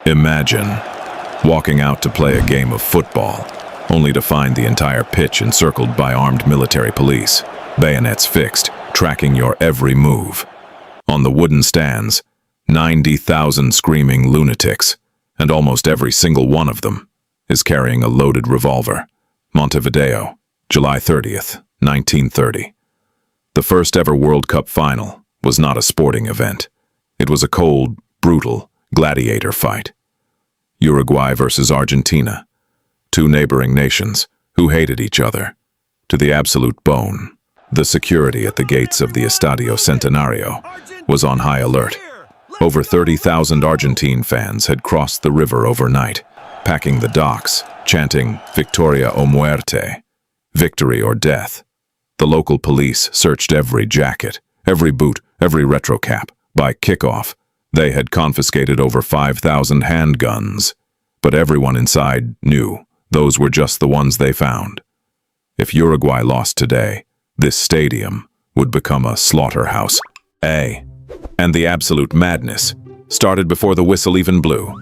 Imagine walking out to play a game of football, only to find the entire pitch encircled by armed military police, bayonets fixed, tracking your every move. On the wooden stands, 90,000 screaming lunatics, and almost every single one of them is carrying a loaded revolver. Montevideo, July 30th, 1930. The first ever World Cup final was not a sporting event. It was a cold, brutal gladiator fight. Uruguay versus Argentina, two neighboring nations who hated each other to the absolute bone. The security at the gates of the Estadio Centenario was on high alert. Over 30,000 Argentine fans had crossed the river overnight, packing the docks, chanting "Victoria o muerte," victory or death. The local police searched every jacket, every boot, every retro cap. By kickoff, they had confiscated over 5,000 handguns, but everyone inside knew those were just the ones they found. If Uruguay lost today, this stadium would become a slaughterhouse. And the absolute madness started before the whistle even blew.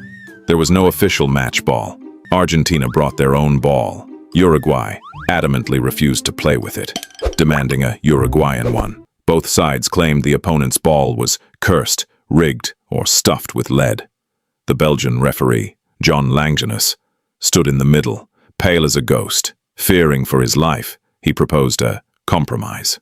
There was no official match ball. Argentina brought their own ball. Uruguay adamantly refused to play with it, demanding a Uruguayan one. Both sides claimed the opponent's ball was cursed, rigged, or stuffed with lead. The Belgian referee, John Langenus, stood in the middle, pale as a ghost. Fearing for his life, he proposed a compromise.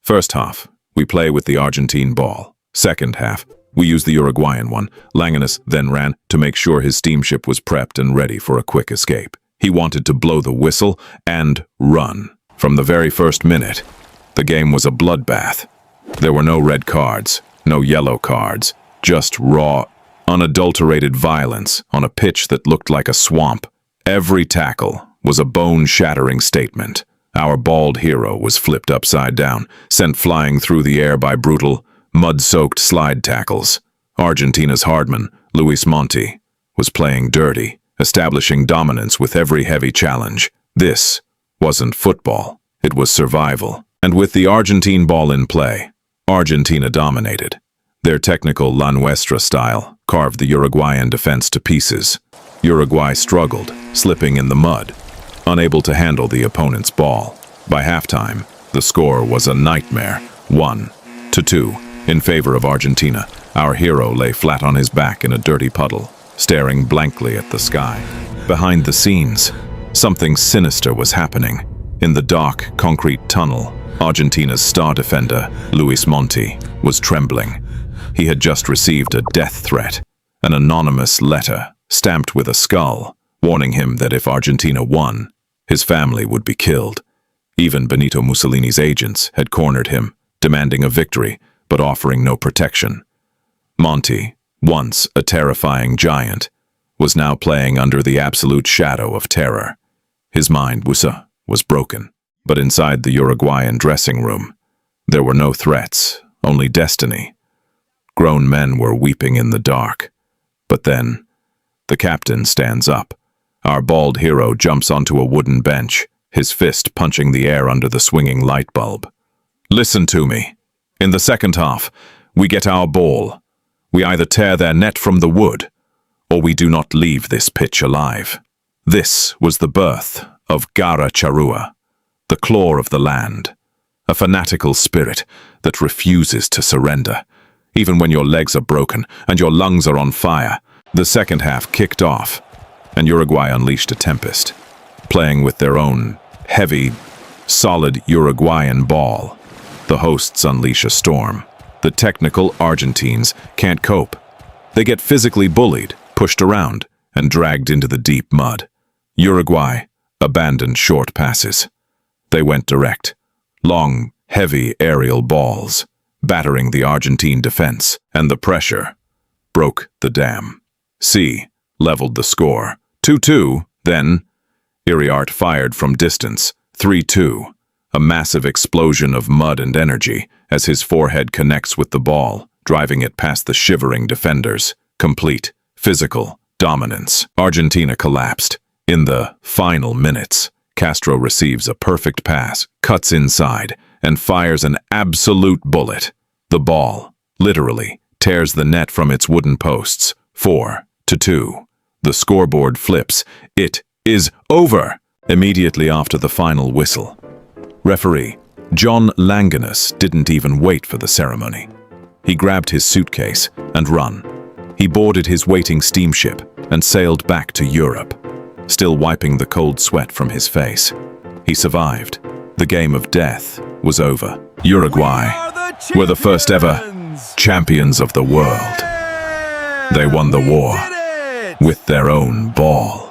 First half, we play with the Argentine ball. Second half, we use the Uruguayan one. Langenus then ran to make sure his steamship was prepped and ready for a quick escape. He wanted to blow the whistle and run. From the very first minute, the game was a bloodbath. There were no red cards, no yellow cards, just raw, unadulterated violence on a pitch that looked like a swamp. Every tackle was a bone-shattering statement. Our bald hero was flipped upside down, sent flying through the air by brutal, mud-soaked slide tackles. Argentina's hardman, Luis Monti, was playing dirty, establishing dominance with every heavy challenge. This wasn't football, it was survival. And with the Argentine ball in play, Argentina dominated. Their technical La Nuestra style carved the Uruguayan defense to pieces. Uruguay struggled, slipping in the mud, unable to handle the opponent's ball. By halftime, the score was a nightmare, 1-2, in favor of Argentina. Our hero lay flat on his back in a dirty puddle, staring blankly at the sky. Behind the scenes, something sinister was happening. In the dark, concrete tunnel, Argentina's star defender, Luis Monti, was trembling. He had just received a death threat, an anonymous letter stamped with a skull, warning him that if Argentina won, his family would be killed. Even Benito Mussolini's agents had cornered him, demanding a victory, but offering no protection. Monti, once a terrifying giant, was now playing under the absolute shadow of terror. His mind was broken, but inside the Uruguayan dressing room, there were no threats, only destiny. Grown men were weeping in the dark. But then, the captain stands up. Our bald hero jumps onto a wooden bench, his fist punching the air under the swinging light bulb. Listen to me. In the second half, we get our ball. We either tear their net from the wood, or we do not leave this pitch alive. This was the birth of Garra Charrua, the claw of the land, a fanatical spirit that refuses to surrender, even when your legs are broken and your lungs are on fire. The second half kicked off, and Uruguay unleashed a tempest, playing with their own heavy, solid Uruguayan ball. The hosts unleash a storm. The technical Argentines can't cope. They get physically bullied, pushed around, and dragged into the deep mud. Uruguay abandoned short passes. They went direct, long, heavy aerial balls, battering the Argentine defense, and the pressure broke the dam. C leveled the score. 2-2, then Iriart fired from distance. 3-2, a massive explosion of mud and energy as his forehead connects with the ball, driving it past the shivering defenders. Complete, physical dominance. Argentina collapsed. In the final minutes, Castro receives a perfect pass, cuts inside, and fires an absolute bullet. The ball, literally, tears the net from its wooden posts. to 2. The scoreboard flips. It is over immediately after the final whistle. Referee John Langanus didn't even wait for the ceremony. He grabbed his suitcase and run. He boarded his waiting steamship and sailed back to Europe, still wiping the cold sweat from his face. He survived. The game of death was over. Uruguay were the first ever champions of the world. They won the war with their own ball.